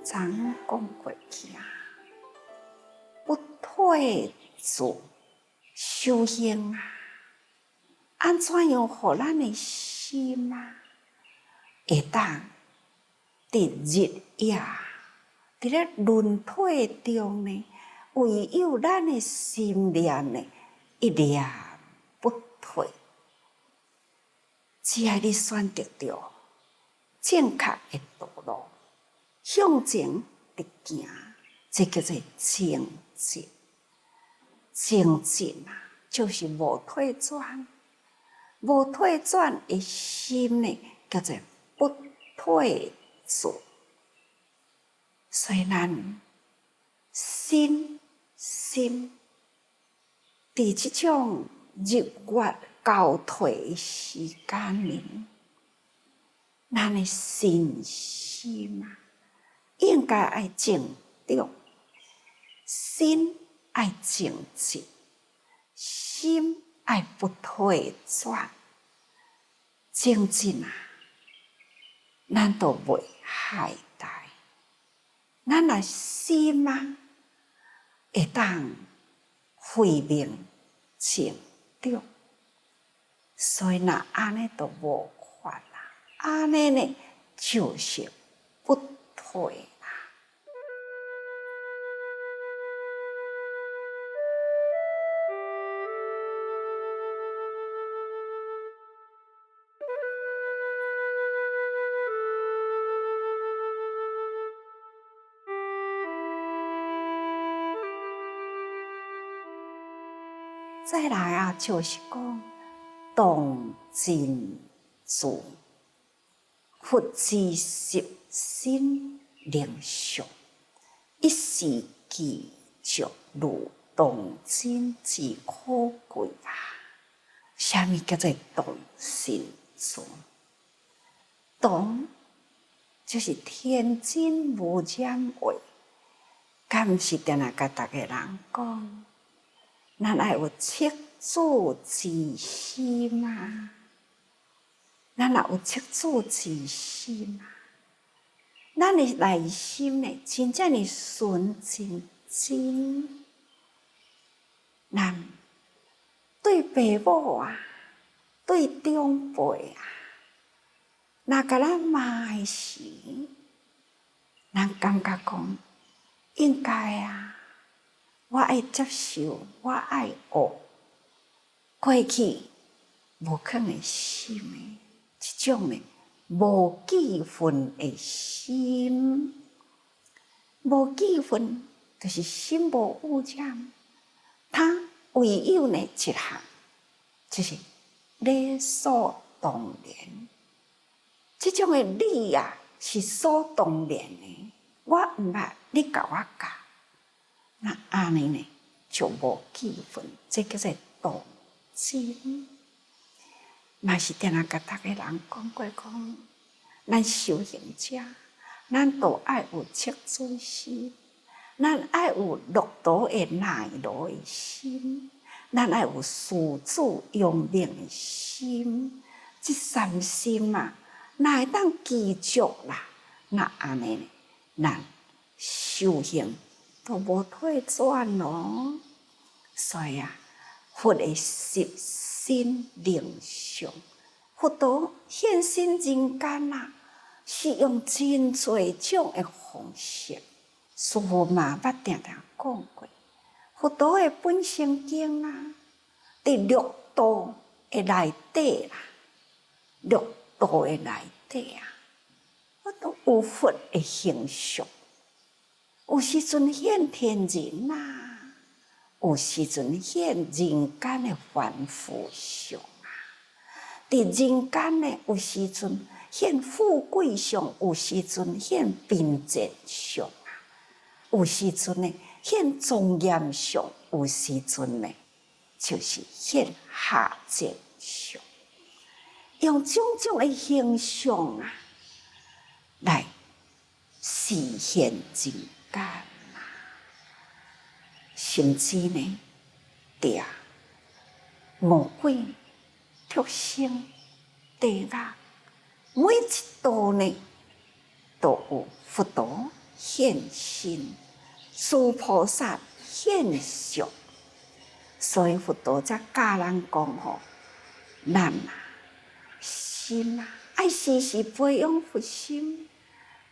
咱讲过去啊，不退转修行啊，安怎样互咱的心啊，会当伫日夜伫咧轮替中呢？唯有咱的心念呢，一念不退，只要你选择着正确的道路，向前直行，这叫做正直。正直啊，就是无退转，无退转的心呢，叫做不退转。所以咱心伫这种日月交替的时间里，咱的心啊，应该爱静定，心爱静止，心爱不退转，静止啊，咱都袂害殆。咱若心啊，会当慧明静定，所以若安尼都无法啦。安尼呢，就是不退啦。再来啊，就是讲动静住，佛之实心灵相，一时记着如动静之可贵啊！什么叫做动静住？动就是天真无染污，敢毋是定定甲逐个人讲？咱爱有赤子之心啊！咱若有赤子之心啊，咱的内心呢，真正的纯真。咱对父母啊，对长辈啊，若甲咱骂的时，咱感觉讲应该啊。我爱接受，我爱学，过去无肯的心的，这种的无记恨的心，无记恨就是心无污染。它唯有呢一项，就是理所当然。这种的理啊，是所当然的。我毋捌，你甲我教。那安尼呢，就无记恨，这叫做动静。嘛是定定甲逐个人讲过讲，咱修行者，咱都爱有赤子心，咱爱有六道的耐劳的心，咱爱有师祖用命的心。这三心啊，哪会当记住啦？那安尼呢，咱修行都无退转咯。所以啊，佛的实心灵相，佛陀现身人间啊，是用真侪种的方式。师父嘛捌定定讲过，佛陀的本生经啊，伫六道的内底啦，六道的内底啊，我都有佛的形象。有时阵现天人啊，有时阵现人间的凡夫相啊。伫人间呢，有时阵现富贵相，有时阵现贫贱相啊。有时阵呢，现庄严相；有时阵呢，就是现下贱相。用种种的形象啊，来示现人间啊，甚至呢，对魔鬼、畜生、地狱，每一道呢，都有佛陀现身，诸菩萨现相，所以佛陀才教人讲吼，咱啊心啊，爱时时培养佛心，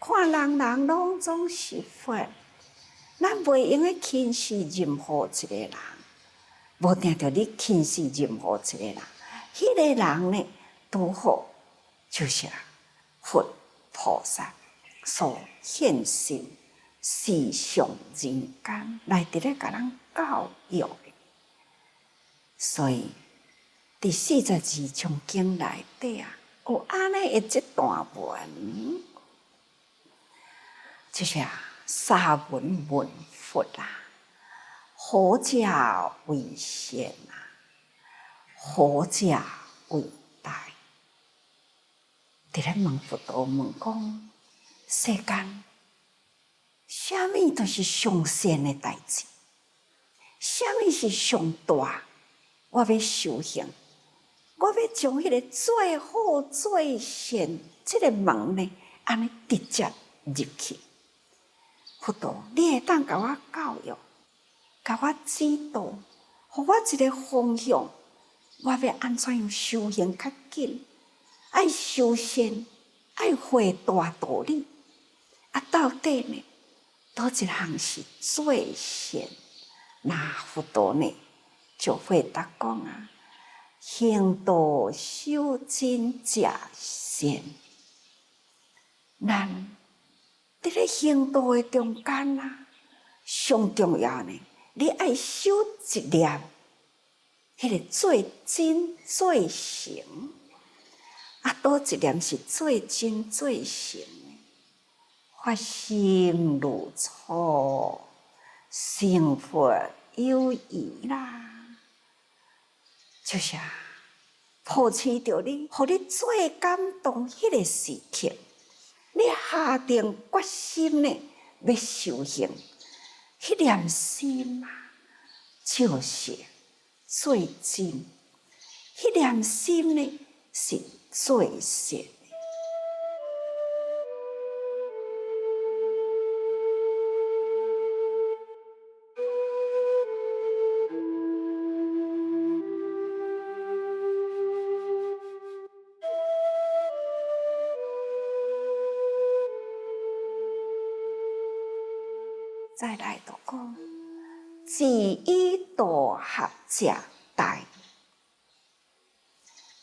看人人拢总是佛，咱袂用去轻视任何一个人，无定着你轻视任何一个人，迄个人呢，拄好就是佛菩萨所现身，时常人间来伫咧甲咱教育的。所以第42章经内底啊，有安尼一段文，就是沙文问佛啊，何者为善啊？何者为大？伫咧问佛陀问讲，世间啥物都是上善的代志？啥物是上大？我要修行，我要将迄个最好最善这个门呢，安尼直接入去。佛陀，你会当甲我教育，甲我指导，互我一个方向，我要安怎样修行较紧？爱修善，爱会大道理。到底呢，倒一项是最善？那佛陀呢，就回答讲行道修真正善。咱伫咧行道的中间上重要呢，你爱修一念，迄个最真最成。倒一念是最真最成的？发心如初，成佛有余啦。就是保持着你，互你最感动迄个时刻，你下定决心呢，要修行，迄念心就是最真，迄念心呢是最善。再来就讲，自以道合者大。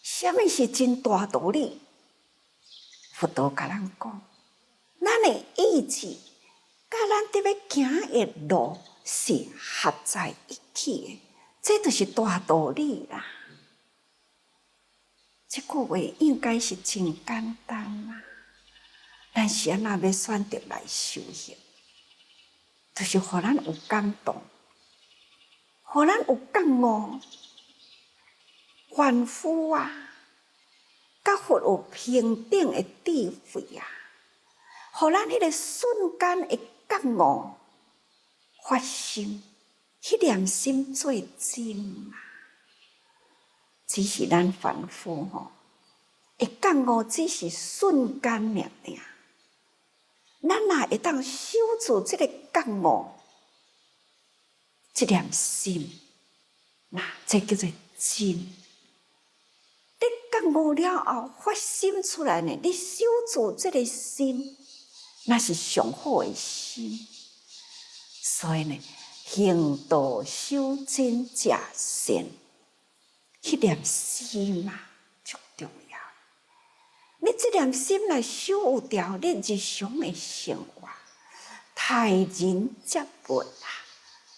什么是真大道理？佛陀甲咱讲，咱的意志甲咱伫要行的路是合在一起的，这就是大道理啦。这句话应该是真简单啦，但是安那要选择来修行，就是互咱有感动，互咱有觉悟，凡夫甲佛有平等的智慧互咱迄个瞬间的觉悟发心，迄念心最真只是咱凡夫会觉悟，只是瞬间尔。咱若会当守住这个觉悟，这念心，那这叫做真。你觉悟了后，发心出来呢，你守住这个心，那是上好的心。所以呢，行道修真者善，迄念心足重要。你这念心来守有掉，你日常的生活，待人接物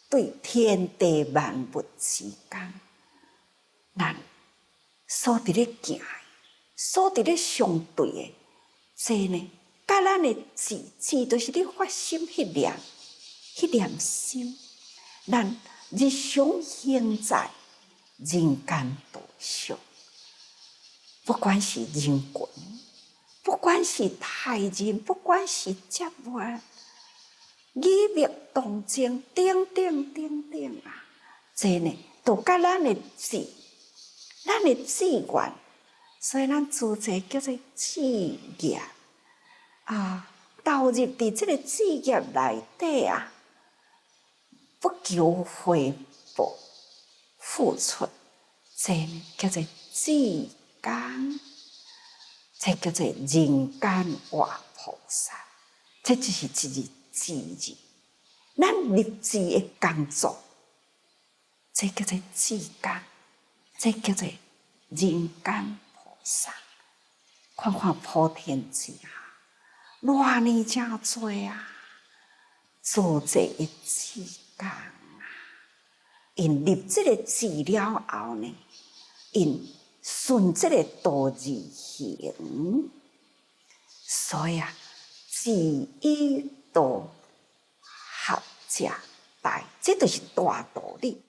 对天地万物之间，咱所伫咧行的，所伫咧相对的，这呢，甲咱的志就是你发心迄念心，咱日常行在人间道上，不管是人群，不管是待人，不管是接物，语密动静，等等等等这呢，都甲咱的志愿，所以咱主者叫做志业。投入伫这个事业内底啊，不求回报，付出，这呢叫做志工，这叫做人间活菩萨。这就是一字志字，咱立志的工作，这叫做志工，这叫做人间菩萨。看看普天之下，偌尼真多啊，做这一志工啊，因立这个志了后呢，因顺这个道而行，所以啊，志与道合者大，这就是大道理。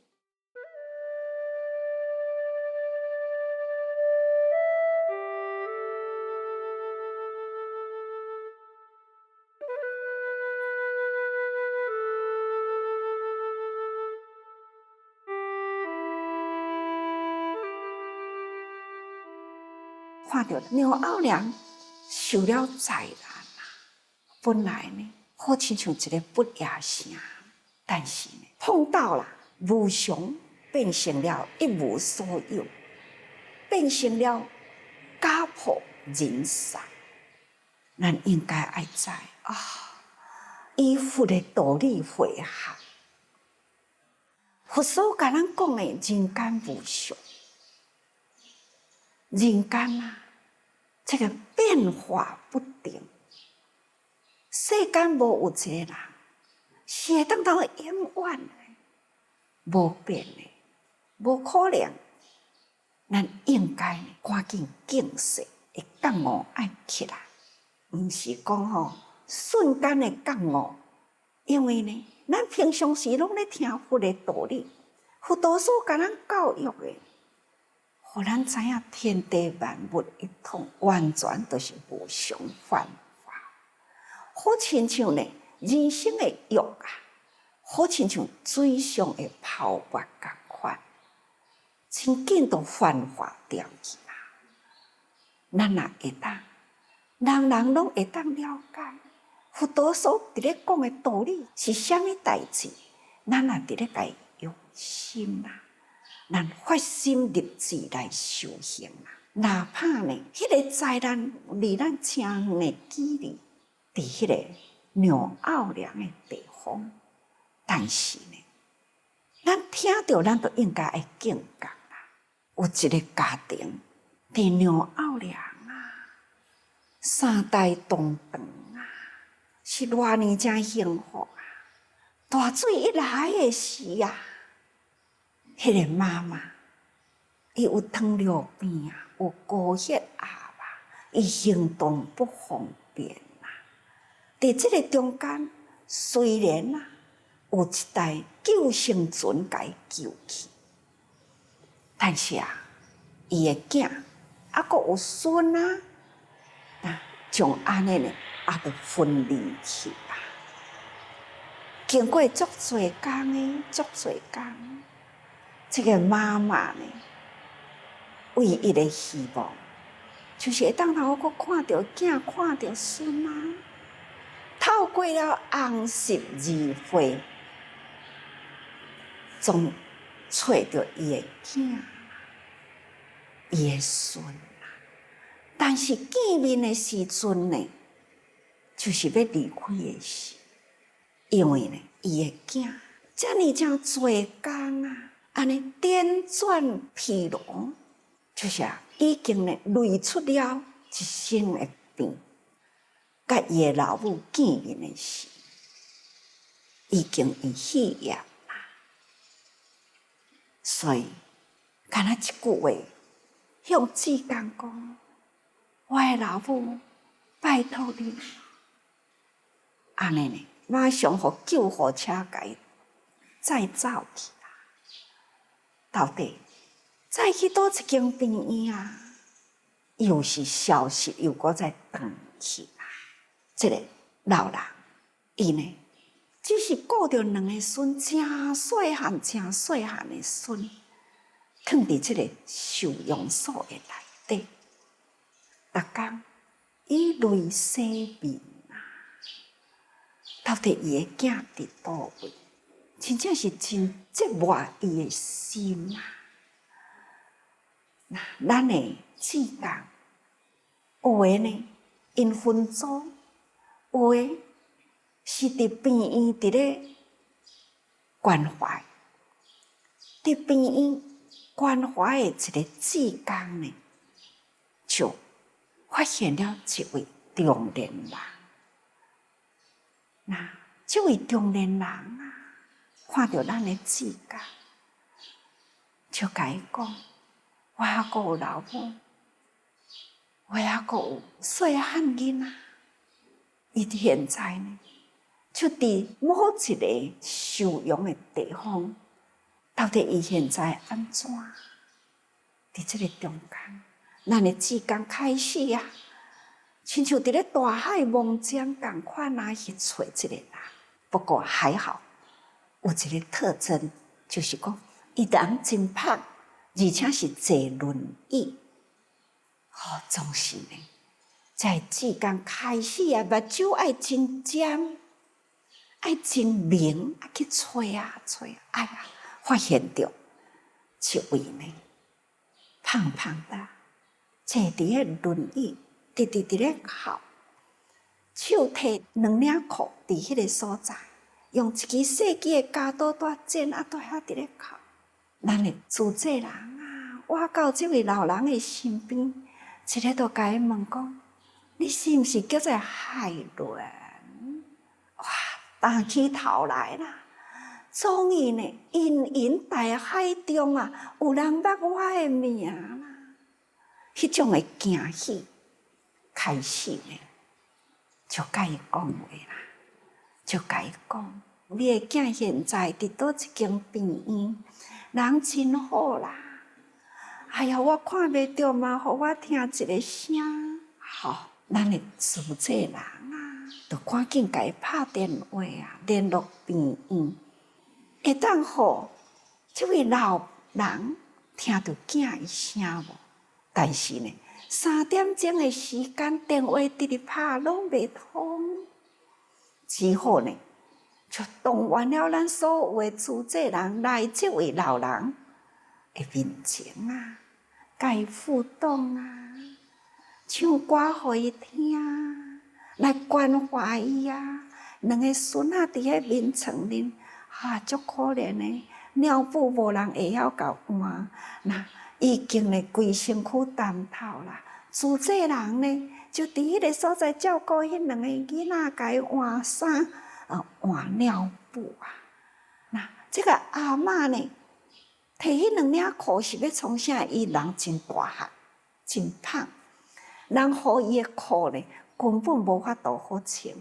看到牛后娘受了灾难啊，本来呢好亲像一个不夜城，但是呢碰到了无常，变成了一无所有，变成了家破人散。咱应该爱知啊，依佛的道理回合，佛所甲咱讲的人间无常。人间啊，这个变化不定，世间无有一个人是会当到永远的，无变的，无可能。咱应该赶紧警醒，会觉悟爱起来，毋是讲吼瞬间的觉悟。因为呢，咱平常时拢咧听佛的道理，佛陀所甲咱教育的。互咱知影天地万物一统，完全都是无常幻化。好亲像呢人生的欲啊，好亲像水上的泡沫共款，真紧都幻化掉去啦。咱若会当，人人拢会当了解佛陀所伫咧讲的道理是啥物代志，咱若伫咧家用心啦。咱发心立志来修行啊，哪怕呢，迄个灾难离咱真远的距离，伫迄个鸟奥良的地方，但是呢，咱听到咱都应该爱敬觉啦。有一个家庭伫鸟奥良啊，3代同堂啊，是偌尼真幸福啊！大水一来的时啊。迄个妈妈，伊有糖尿病啊，有高血压啊，伊行动不方便啊。伫这个中间，虽然啊有一台救生船甲伊救去，但是啊，伊的囝还佫有孙啊，从安尼呢，也著分离去啊。经过足侪工的，足侪工。这个妈妈呢，唯一的希望，就是会当头佫看到囝，看到孙啊。透过了红十字会，总找到伊的囝，伊的孙啊。但是见面的时阵呢，就是要离开的时，因为呢，伊的囝遮尼真侪工啊。安尼辗转疲劳，就是已经呢累出了一身的病。甲伊的老母见面的时，已经气厌啦。所以，干那一句话，向志工讲：我的老母，拜托你。安尼呢，马上互救护车甲伊再走去。到底再去倒一间病院啊？又是消息又搁再转去啊！这个老人，伊呢，只是顾着2个孙，真细汉、真细汉的孙，放伫这个收容所的内底，逐工以泪洗面啊！到底伊的囝伫倒位？真正是真折磨伊的心啊！那咱的志工，有的呢因分组，有的是伫病院伫咧关怀，伫病院关怀的一个志工呢，就发现了一位中年人。那这位中年人啊，看到咱的志工，就甲伊讲：我还阁有老母，我还阁有细汉囡仔。伊现在呢，就伫某一个收容的地方，到底伊现在安怎？伫这个中间，咱的志工开始啊，亲像伫咧大海梦江共款啊，去找这个人。不过还好，有一个特征，就是讲伊人真胖，而且是坐轮椅。总是呢，在志工开始啊，目睭爱真尖，爱真明，啊去找啊找，哎呀，发现着一位呢，胖胖的，坐伫个轮椅，直直伫咧哭。手摕两领裤伫迄个所在，用一支细支的夹刀带剪啊，带遐伫咧哭。咱的主治人啊，我到这位老人的身边，一日都甲伊问讲：你是毋是叫做海伦？哇，抬起头来啦！终于呢，芸芸大海中啊，有人捌我的名啦！迄种的惊喜，开始呢。就甲伊讲话啦，就甲伊讲，你的囝现在伫倒一间病院，人真好啦。哎呀，我看袂着嘛，互我听一个声。好，咱的主治人啊，就赶紧甲伊拍电话啊，联络病院，会当互这位老人听到囝的声无？但是呢，3点钟的时间，电话直直拍拢袂通，只好呢，就动员了咱所有的主治人来这位老人的面前啊，甲伊互动啊，唱歌互伊听，来关怀伊啊。两个孙仔伫咧眠床里，足可怜的，尿布无人会晓甲换，那。已经呢，规身躯湿透啦。主治人呢，就伫迄个所在照顾迄两个囡仔，甲伊换衫，换尿布啊。那这个阿嬷呢，摕迄两领裤是要创啥？伊人真大汉，真胖，人互伊的裤呢，根本无法度好穿。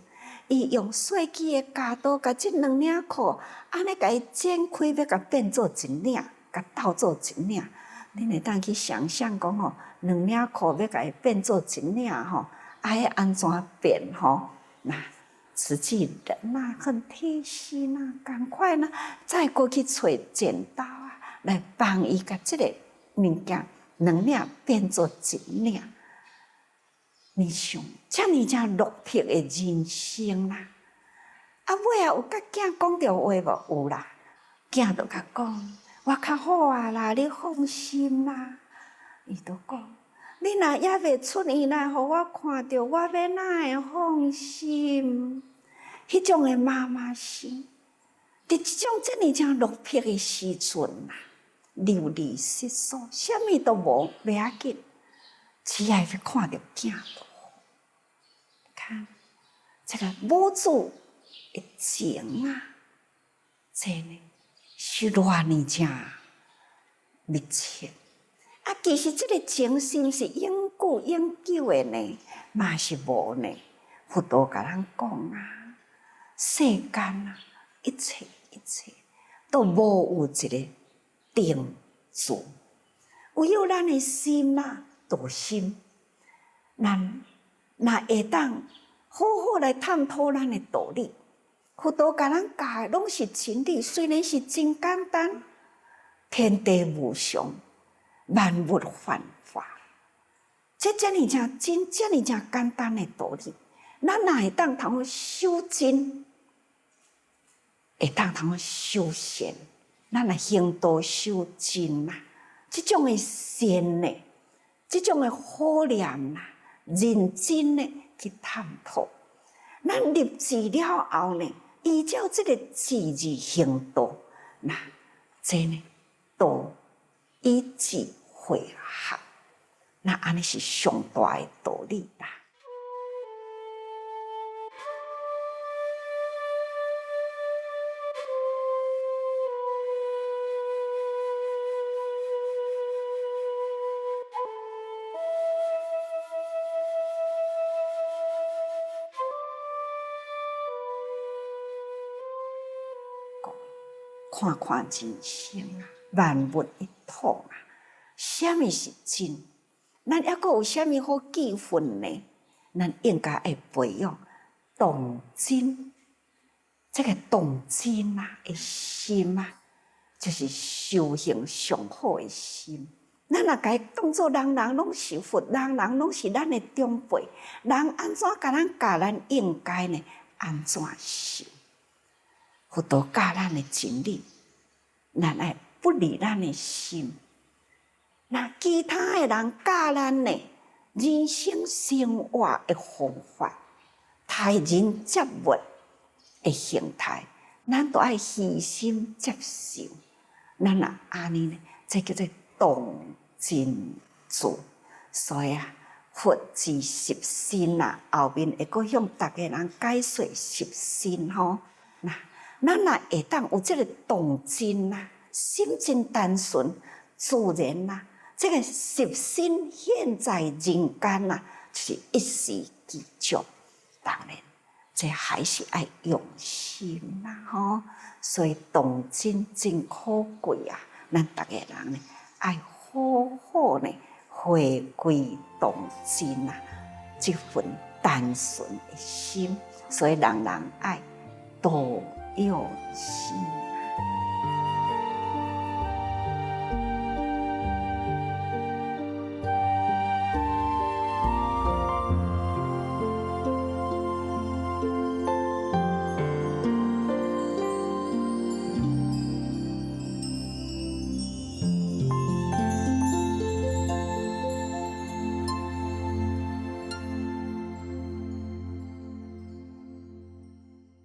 伊用细支的夹刀，甲这两领裤安尼甲伊剪开，要甲变做一领，甲倒做一领。恁会当去想象讲吼，两领裤要甲伊变做一领吼，爱安怎变吼？那实际人啊，很贴心啊，赶快呢，再过去找剪刀啊，来帮伊甲这个物件两领变做一领。你想，遮尔正落魄的人生啦，尾有甲囝讲着话无？有啦，囝就甲讲。我较好啊啦，你放心啦。伊就讲，你若也袂出院来，互我看到，我要哪会放心？迄种的妈妈心，伫即种遮尔正落魄的时阵啊，流离失所，啥物都无，袂要紧，只要看到囝就好。看，这个母子的情啊，真的。是偌呢正密切啊！其实这个情是毋是永久永久的呢？嘛是无呢。佛陀甲咱讲啊，世间啊，一切都无有一个定数，唯有咱的心啊，道心，咱若会当好好来探讨咱的道理。佛陀甲咱教的拢是真理，虽然是真简单，天地无常，万物幻化，这遮尔正简单的道理，咱哪会当通修真？会当通修善，咱来行道修真啦。这种的善呢，这种的好念啦，认真的去探讨。咱立志了后呢，依照这个志字行道，那这呢，道与智汇合，那安尼是上大的道理啦。看看人生啊，万物一统啊，什么是真？咱还阁有什么好记分呢？咱应该要培养动真，这个动真啊的心啊，就是修行上好的心。咱若该当作人人拢是佛，人人拢是咱的长辈，人安怎教咱应该呢？安怎修？佛陀教咱的真理，咱爱不离咱的心。那其他的人教咱呢，人生生活的方法，待人接物的形态，咱都爱虚心接受。咱若安尼呢，这叫做动真做。所以啊，佛之十心啊，后面会阁向大家人解说十心吼。那咱若会当有这个动真啊，心真单纯，自然啊，这个十心现在人间啊，就是一时之足。当然，这还是爱用心啦吼。所以动真真可贵啊，咱大家人呢，爱好好呢回归动真啊，这份单纯的心。所以人人爱多用心。